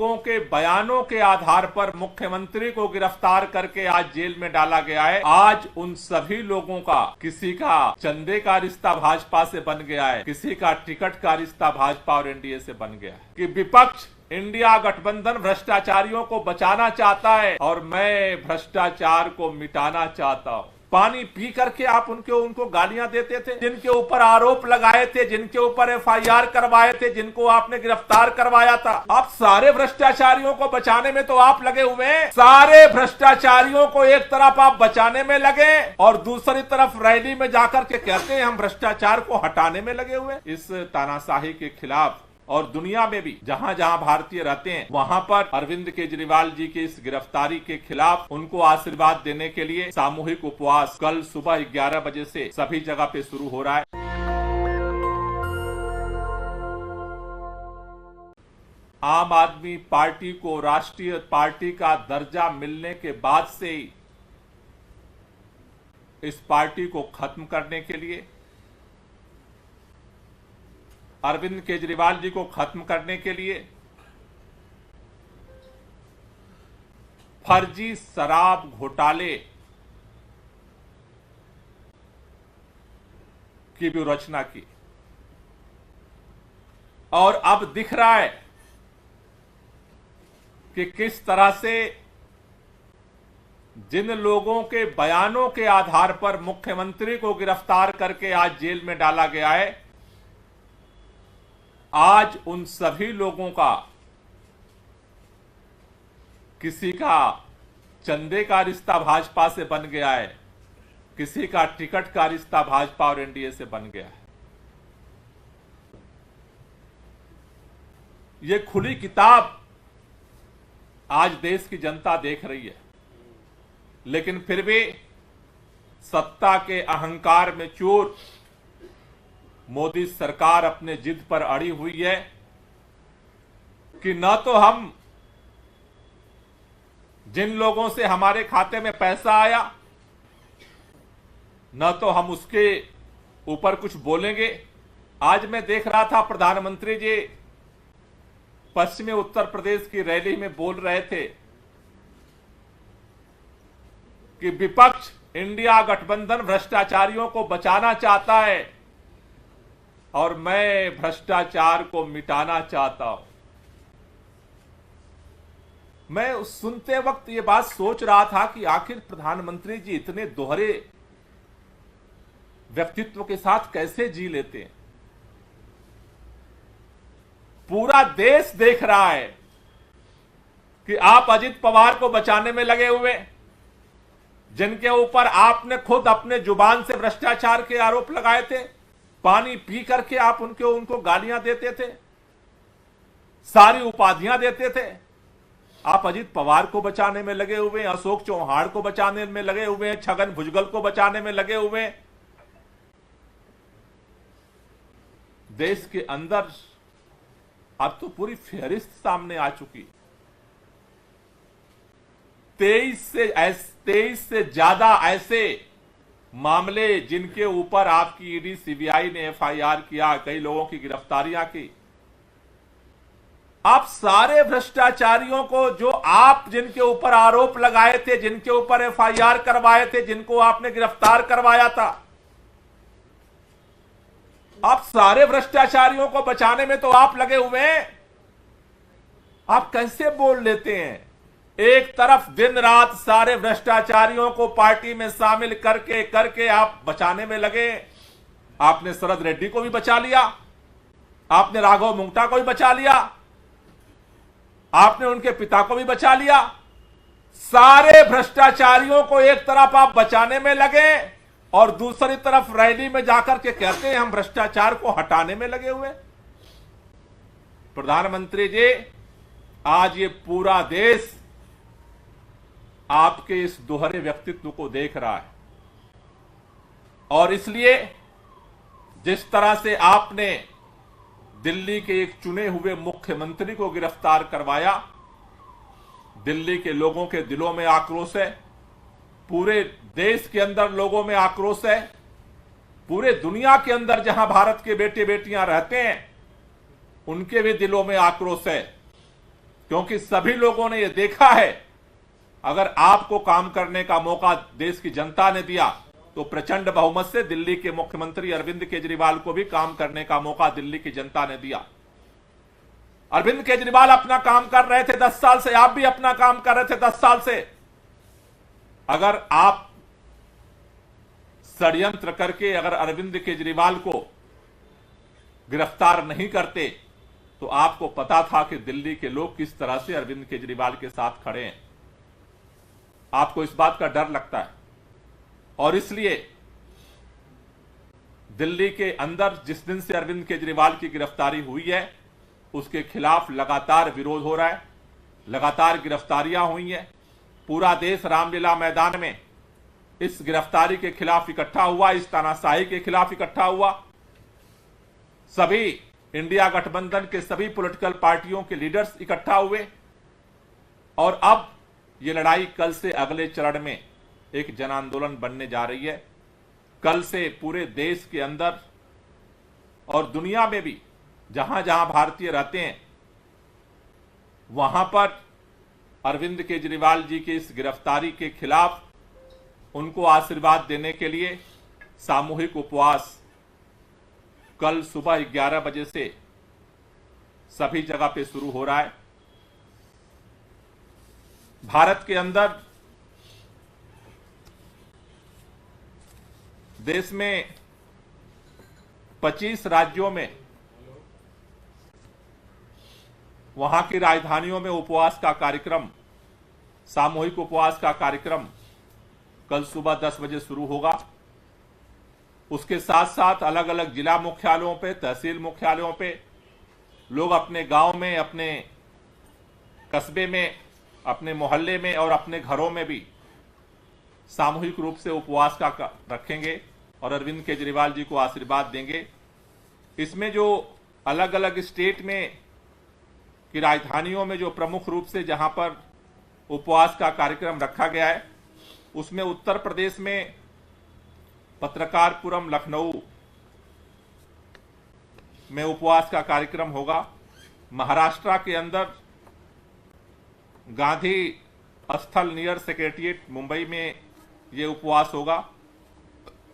लोगों के बयानों के आधार पर मुख्यमंत्री को गिरफ्तार करके आज जेल में डाला गया है। आज उन सभी लोगों का किसी का चंदे का रिश्ता भाजपा से बन गया है, किसी का टिकट का रिश्ता भाजपा और एनडीए से बन गया है कि विपक्ष इंडिया गठबंधन भ्रष्टाचारियों को बचाना चाहता है और मैं भ्रष्टाचार को मिटाना चाहता हूं। पानी पी करके आप उनको गालियां देते थे, जिनके ऊपर आरोप लगाए थे, जिनके ऊपर एफआईआर करवाए थे, जिनको आपने गिरफ्तार करवाया था। आप सारे भ्रष्टाचारियों को बचाने में तो आप लगे हुए हैं। सारे भ्रष्टाचारियों को एक तरफ आप बचाने में लगे और दूसरी तरफ रैली में जाकर के कहते हैं हम भ्रष्टाचार को हटाने में लगे हुए। इस तानाशाही के खिलाफ और दुनिया में भी जहां जहां भारतीय रहते हैं वहां पर अरविंद केजरीवाल जी की इस गिरफ्तारी के खिलाफ उनको आशीर्वाद देने के लिए सामूहिक उपवास कल सुबह 11 बजे से सभी जगह पे शुरू हो रहा है। आम आदमी पार्टी को राष्ट्रीय पार्टी का दर्जा मिलने के बाद से ही इस पार्टी को खत्म करने के लिए, अरविंद केजरीवाल जी को खत्म करने के लिए फर्जी शराब घोटाले की व्यूहरचना की और अब दिख रहा है कि किस तरह से जिन लोगों के बयानों के आधार पर मुख्यमंत्री को गिरफ्तार करके आज जेल में डाला गया है, आज उन सभी लोगों का किसी का चंदे का रिश्ता भाजपा से बन गया है, किसी का टिकट का रिश्ता भाजपा और एनडीए से बन गया है। ये खुली किताब आज देश की जनता देख रही है, लेकिन फिर भी सत्ता के अहंकार में चूर मोदी सरकार अपने जिद पर अड़ी हुई है कि न तो हम जिन लोगों से हमारे खाते में पैसा आया न तो हम उसके ऊपर कुछ बोलेंगे। आज मैं देख रहा था प्रधानमंत्री जी पश्चिमी उत्तर प्रदेश की रैली में बोल रहे थे कि विपक्ष इंडिया गठबंधन भ्रष्टाचारियों को बचाना चाहता है और मैं भ्रष्टाचार को मिटाना चाहता हूं। मैं सुनते वक्त ये बात सोच रहा था कि आखिर प्रधानमंत्री जी इतने दोहरे व्यक्तित्व के साथ कैसे जी लेते हैं। पूरा देश देख रहा है कि आप अजित पवार को बचाने में लगे हुए, जिनके ऊपर आपने खुद अपने जुबान से भ्रष्टाचार के आरोप लगाए थे। पानी पी करके आप उनको गालियां देते थे, सारी उपाधियां देते थे। आप अजित पवार को बचाने में लगे हुए हैं, अशोक चौहान को बचाने में लगे हुए हैं, छगन भुजबल को बचाने में लगे हुए हैं। देश के अंदर अब तो पूरी फेहरिस्त सामने आ चुकी। 23 से ज्यादा ऐसे मामले जिनके ऊपर आपकी ईडी सीबीआई ने एफआईआर किया, कई लोगों की गिरफ्तारियां की। आप सारे भ्रष्टाचारियों को जो आप जिनके ऊपर आरोप लगाए थे, जिनके ऊपर एफआईआर करवाए थे, जिनको आपने गिरफ्तार करवाया था, आप सारे भ्रष्टाचारियों को बचाने में तो आप लगे हुए हैं। आप कैसे बोल लेते हैं? एक तरफ दिन रात सारे भ्रष्टाचारियों को पार्टी में शामिल करके आप बचाने में लगे। आपने शरद रेड्डी को भी बचा लिया, आपने राघव मुंगटा को भी बचा लिया, आपने उनके पिता को भी बचा लिया। सारे भ्रष्टाचारियों को एक तरफ आप बचाने में लगे और दूसरी तरफ रैली में जाकर के कहते हैं हम भ्रष्टाचार को हटाने में लगे हुए। प्रधानमंत्री जी, आज ये पूरा देश आपके इस दोहरे व्यक्तित्व को देख रहा है और इसलिए जिस तरह से आपने दिल्ली के एक चुने हुए मुख्यमंत्री को गिरफ्तार करवाया, दिल्ली के लोगों के दिलों में आक्रोश है, पूरे देश के अंदर लोगों में आक्रोश है, पूरे दुनिया के अंदर जहां भारत के बेटे बेटियां रहते हैं उनके भी दिलों में आक्रोश है। क्योंकि सभी लोगों ने यह देखा है, अगर आपको काम करने का मौका देश की जनता ने दिया तो प्रचंड बहुमत से दिल्ली के मुख्यमंत्री अरविंद केजरीवाल को भी काम करने का मौका दिल्ली की जनता ने दिया। अरविंद केजरीवाल अपना काम कर रहे थे 10 साल से, आप भी अपना काम कर रहे थे 10 साल से। अगर आप षड्यंत्र करके अगर अरविंद केजरीवाल को गिरफ्तार नहीं करते तो आपको पता था कि दिल्ली के लोग किस तरह से अरविंद केजरीवाल के साथ खड़े हैं। आपको इस बात का डर लगता है और इसलिए दिल्ली के अंदर जिस दिन से अरविंद केजरीवाल की गिरफ्तारी हुई है उसके खिलाफ लगातार विरोध हो रहा है, लगातार गिरफ्तारियां हुई हैं। पूरा देश रामलीला मैदान में इस गिरफ्तारी के खिलाफ इकट्ठा हुआ, इस तानाशाही के खिलाफ इकट्ठा हुआ। सभी इंडिया गठबंधन के सभी पॉलिटिकल पार्टियों के लीडर्स इकट्ठा हुए और अब यह लड़ाई कल से अगले चरण में एक जन आंदोलन बनने जा रही है। कल से पूरे देश के अंदर और दुनिया में भी जहां जहां भारतीय रहते हैं वहां पर अरविंद केजरीवाल जी की इस गिरफ्तारी के खिलाफ उनको आशीर्वाद देने के लिए सामूहिक उपवास कल सुबह 11 बजे से सभी जगह पे शुरू हो रहा है। भारत के अंदर देश में 25 राज्यों में वहां की राजधानियों में उपवास का कार्यक्रम, सामूहिक उपवास का कार्यक्रम कल सुबह 10 बजे शुरू होगा। उसके साथ साथ अलग अलग जिला मुख्यालयों पे, तहसील मुख्यालयों पे लोग अपने गांव में, अपने कस्बे में, अपने मोहल्ले में और अपने घरों में भी सामूहिक रूप से उपवास का रखेंगे और अरविंद केजरीवाल जी को आशीर्वाद देंगे। इसमें जो अलग अलग स्टेट में की राजधानियों में जो प्रमुख रूप से जहां पर उपवास का कार्यक्रम रखा गया है उसमें उत्तर प्रदेश में पत्रकारपुरम लखनऊ में उपवास का कार्यक्रम होगा। महाराष्ट्र के अंदर गांधी स्थल नियर सेक्रेटरिएट मुंबई में ये उपवास होगा।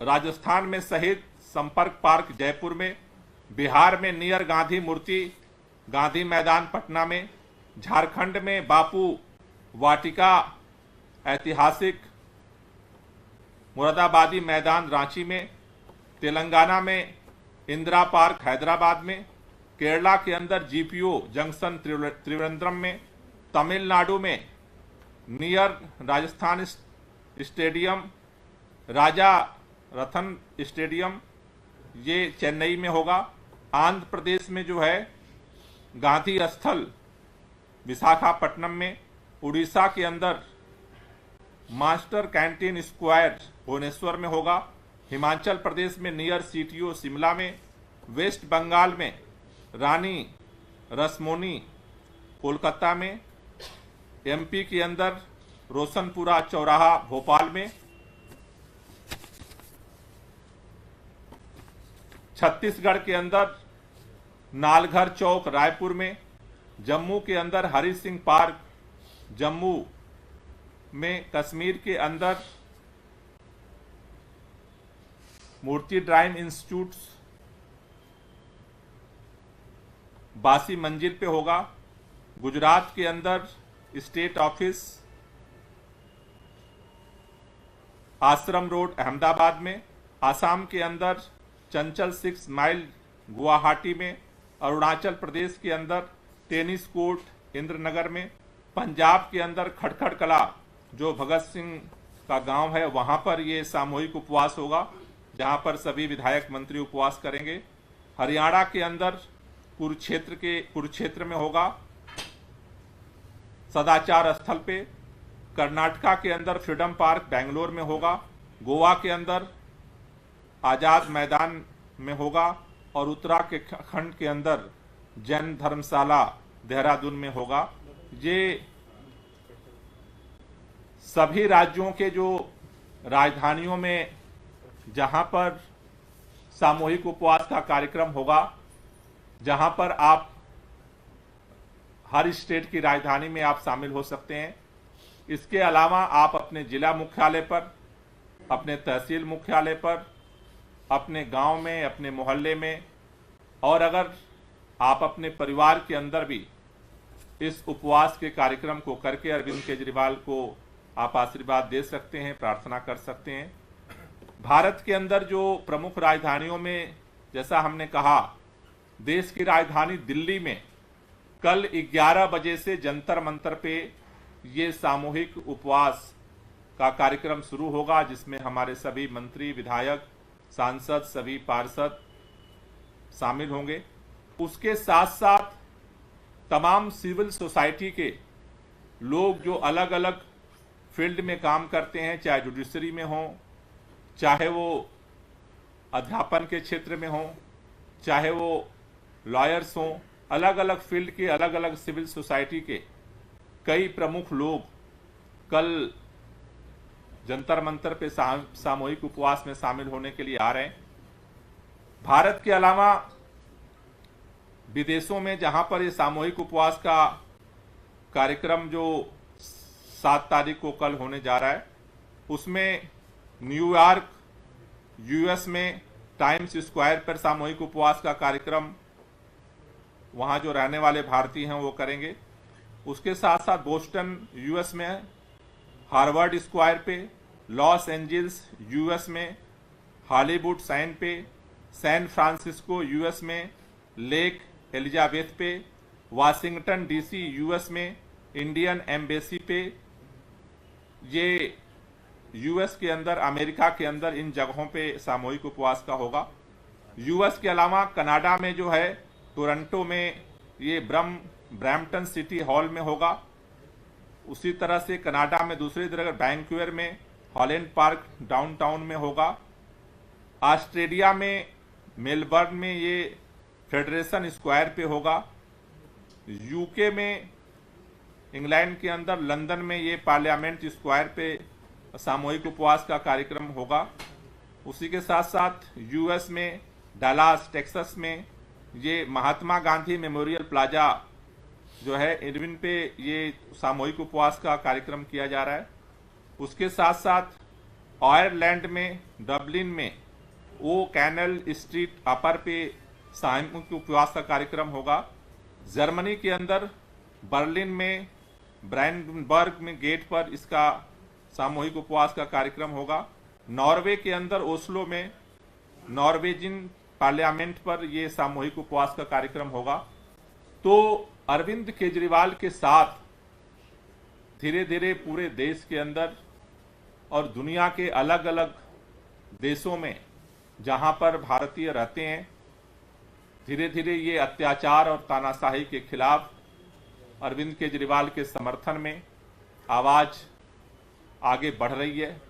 राजस्थान में शहीद संपर्क पार्क जयपुर में, बिहार में नियर गांधी मूर्ति गांधी मैदान पटना में, झारखंड में बापू वाटिका ऐतिहासिक मुरादाबादी मैदान रांची में, तेलंगाना में इंदिरा पार्क हैदराबाद में, केरला के अंदर जीपीओ जंक्शन त्रिवेंद्रम में, तमिलनाडु में नियर राजस्थान स्टेडियम राजा रतन स्टेडियम ये चेन्नई में होगा। आंध्र प्रदेश में जो है गांधी स्थल विशाखापट्टनम में, उड़ीसा के अंदर मास्टर कैंटीन स्क्वायर भुवनेश्वर में होगा। हिमाचल प्रदेश में नियर सीटीओ शिमला में, वेस्ट बंगाल में रानी रसमोनी कोलकाता में, एमपी के अंदर रोशनपुरा चौराहा भोपाल में, छत्तीसगढ़ के अंदर नालघर चौक रायपुर में, जम्मू के अंदर हरि सिंह पार्क जम्मू में, कश्मीर के अंदर मूर्ति ड्राइव इंस्टीट्यूट बासी मंजिल पे होगा। गुजरात के अंदर स्टेट ऑफिस आश्रम रोड अहमदाबाद में, आसाम के अंदर चंचल 6 माइल गुवाहाटी में, अरुणाचल प्रदेश के अंदर टेनिस कोर्ट इंद्रनगर में, पंजाब के अंदर खटखड़ कला जो भगत सिंह का गांव है वहां पर ये सामूहिक उपवास होगा जहां पर सभी विधायक मंत्री उपवास करेंगे। हरियाणा के अंदर कुरुक्षेत्र में होगा सदाचार स्थल पे, कर्नाटका के अंदर फ्रीडम पार्क बेंगलोर में होगा, गोवा के अंदर आजाद मैदान में होगा और उत्तराखंड के अंदर जैन धर्मशाला देहरादून में होगा। ये सभी राज्यों के जो राजधानियों में जहां पर सामूहिक उपवास का कार्यक्रम होगा, जहां पर आप हर स्टेट की राजधानी में आप शामिल हो सकते हैं। इसके अलावा आप अपने जिला मुख्यालय पर, अपने तहसील मुख्यालय पर, अपने गांव में, अपने मोहल्ले में, और अगर आप अपने परिवार के अंदर भी इस उपवास के कार्यक्रम को करके अरविंद केजरीवाल को आप आशीर्वाद दे सकते हैं, प्रार्थना कर सकते हैं। भारत के अंदर जो प्रमुख राजधानियों में, जैसा हमने कहा, देश की राजधानी दिल्ली में कल 11 बजे से जंतर मंतर पे ये सामूहिक उपवास का कार्यक्रम शुरू होगा, जिसमें हमारे सभी मंत्री, विधायक, सांसद, सभी पार्षद शामिल होंगे। उसके साथ साथ तमाम सिविल सोसाइटी के लोग जो अलग अलग फील्ड में काम करते हैं, चाहे जुडिशरी में हो, चाहे वो अध्यापन के क्षेत्र में हो, चाहे वो लॉयर्स हों, अलग अलग फील्ड के अलग अलग सिविल सोसाइटी के कई प्रमुख लोग कल जंतर मंतर पे सामूहिक उपवास में शामिल होने के लिए आ रहे हैं। भारत के अलावा विदेशों में जहां पर ये सामूहिक उपवास का कार्यक्रम जो 7 तारीख को कल होने जा रहा है, उसमें न्यूयॉर्क, यूएस में टाइम्स स्क्वायर पर सामूहिक उपवास का कार्यक्रम वहां जो रहने वाले भारतीय हैं वो करेंगे। उसके साथ साथ बोस्टन यूएस में, हार्वर्ड स्क्वायर पे, लॉस एंजल्स यूएस में, हॉलीवुड साइन पे, सैन फ्रांसिस्को यूएस में, लेक एलिजाबेथ पे, वाशिंगटन डीसी यूएस में, इंडियन एम्बेसी पे, ये यूएस के अंदर, अमेरिका के अंदर इन जगहों पे सामूहिक उपवास का होगा। यूएस के अलावा कनाडा में जो है टोरंटो में ये ब्रैम्पटन सिटी हॉल में होगा। उसी तरह से कनाडा में दूसरी तरह वैंकूवर में हॉलैंड पार्क डाउनटाउन में होगा। ऑस्ट्रेलिया में मेलबर्न में ये फेडरेशन स्क्वायर पे होगा। यूके में, इंग्लैंड के अंदर लंदन में ये पार्लियामेंट स्क्वायर पे सामूहिक उपवास का कार्यक्रम होगा। उसी के साथ साथ यूएस में डलास टेक्सास में ये महात्मा गांधी मेमोरियल प्लाजा जो है इरविन पे ये सामूहिक उपवास का कार्यक्रम किया जा रहा है। उसके साथ साथ आयरलैंड में डबलिन में वो कैनल स्ट्रीट अपर पे सामूहिक उपवास का कार्यक्रम होगा। जर्मनी के अंदर बर्लिन में ब्रांडनबर्ग में गेट पर इसका सामूहिक उपवास का कार्यक्रम होगा। नॉर्वे के अंदर ओस्लो में नॉर्वेजियन पार्लियामेंट पर यह सामूहिक उपवास का कार्यक्रम होगा। तो अरविंद केजरीवाल के साथ धीरे धीरे पूरे देश के अंदर और दुनिया के अलग अलग देशों में जहां पर भारतीय रहते हैं, धीरे धीरे ये अत्याचार और तानाशाही के खिलाफ अरविंद केजरीवाल के समर्थन में आवाज आगे बढ़ रही है,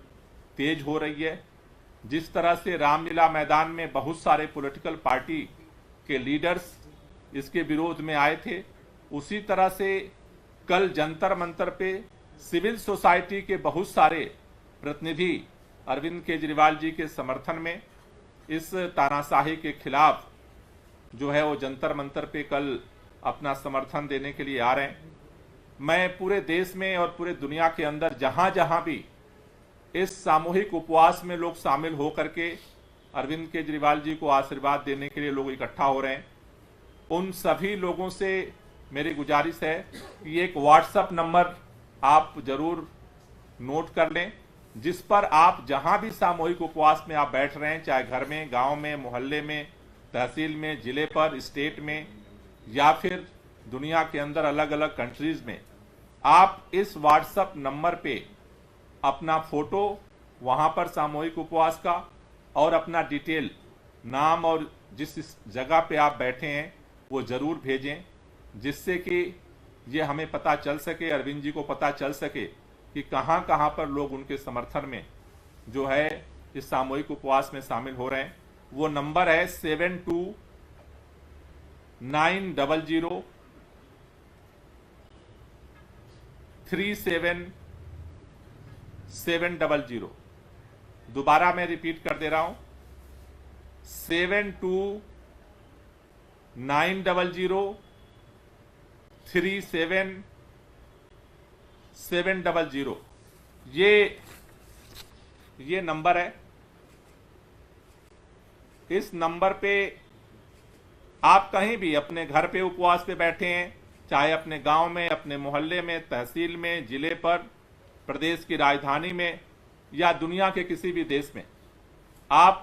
तेज हो रही है। जिस तरह से रामलीला मैदान में बहुत सारे पॉलिटिकल पार्टी के लीडर्स इसके विरोध में आए थे, उसी तरह से कल जंतर मंतर पे सिविल सोसाइटी के बहुत सारे प्रतिनिधि अरविंद केजरीवाल जी के समर्थन में इस तानाशाही के खिलाफ जो है वो जंतर मंतर पे कल अपना समर्थन देने के लिए आ रहे हैं। मैं पूरे देश में और पूरे दुनिया के अंदर जहां जहां भी इस सामूहिक उपवास में लोग शामिल होकर के अरविंद केजरीवाल जी को आशीर्वाद देने के लिए लोग इकट्ठा हो रहे हैं, उन सभी लोगों से मेरी गुजारिश है कि एक व्हाट्सएप नंबर आप जरूर नोट कर लें, जिस पर आप जहां भी सामूहिक उपवास में आप बैठ रहे हैं, चाहे घर में, गांव में, मोहल्ले में, तहसील में, जिले पर, स्टेट में या फिर दुनिया के अंदर अलग अलग कंट्रीज में, आप इस व्हाट्सएप नंबर पे अपना फोटो वहां पर सामूहिक उपवास का और अपना डिटेल, नाम और जिस जगह पे आप बैठे हैं वो जरूर भेजें, जिससे कि ये हमें पता चल सके, अरविंद जी को पता चल सके कि कहां कहां पर लोग उनके समर्थन में जो है इस सामूहिक उपवास में शामिल हो रहे हैं। वो नंबर है 72903700। दोबारा मैं रिपीट कर दे रहा हूं, 72903700 37,700 ये नंबर है। इस नंबर पे आप कहीं भी अपने घर पे उपवास पे बैठे हैं, चाहे अपने गांव में, अपने मोहल्ले में, तहसील में, जिले पर, प्रदेश की राजधानी में या दुनिया के किसी भी देश में, आप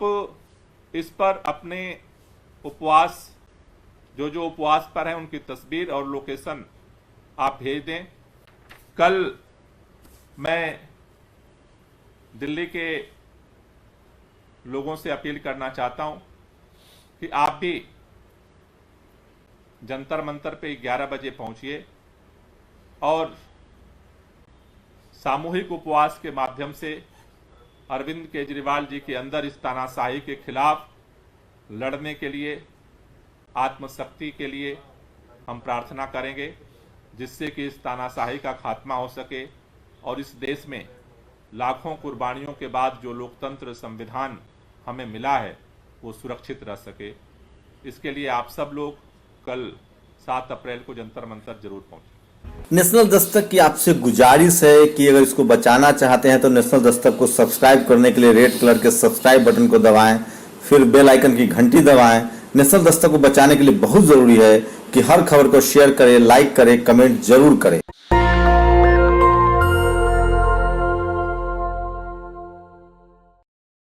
इस पर अपने उपवास जो उपवास पर हैं उनकी तस्वीर और लोकेशन आप भेज दें। कल मैं दिल्ली के लोगों से अपील करना चाहता हूं कि आप भी जंतर मंतर पे 11 बजे पहुंचिए और सामूहिक उपवास के माध्यम से अरविंद केजरीवाल जी के अंदर इस तानाशाही के खिलाफ लड़ने के लिए, आत्मशक्ति के लिए हम प्रार्थना करेंगे, जिससे कि इस तानाशाही का खात्मा हो सके और इस देश में लाखों कुर्बानियों के बाद जो लोकतंत्र संविधान हमें मिला है वो सुरक्षित रह सके। इसके लिए आप सब लोग कल 7 अप्रैल को जंतर मंतर जरूर पहुंचे। नेशनल दस्तक की आपसे गुजारिश है कि अगर इसको बचाना चाहते हैं तो नेशनल दस्तक को सब्सक्राइब करने के लिए रेड कलर के सब्सक्राइब बटन को दबाएं, फिर बेल आइकन की घंटी दबाएं। नेशनल दस्तक को बचाने के लिए बहुत जरूरी है कि हर खबर को शेयर करें, लाइक करें, कमेंट जरूर करें।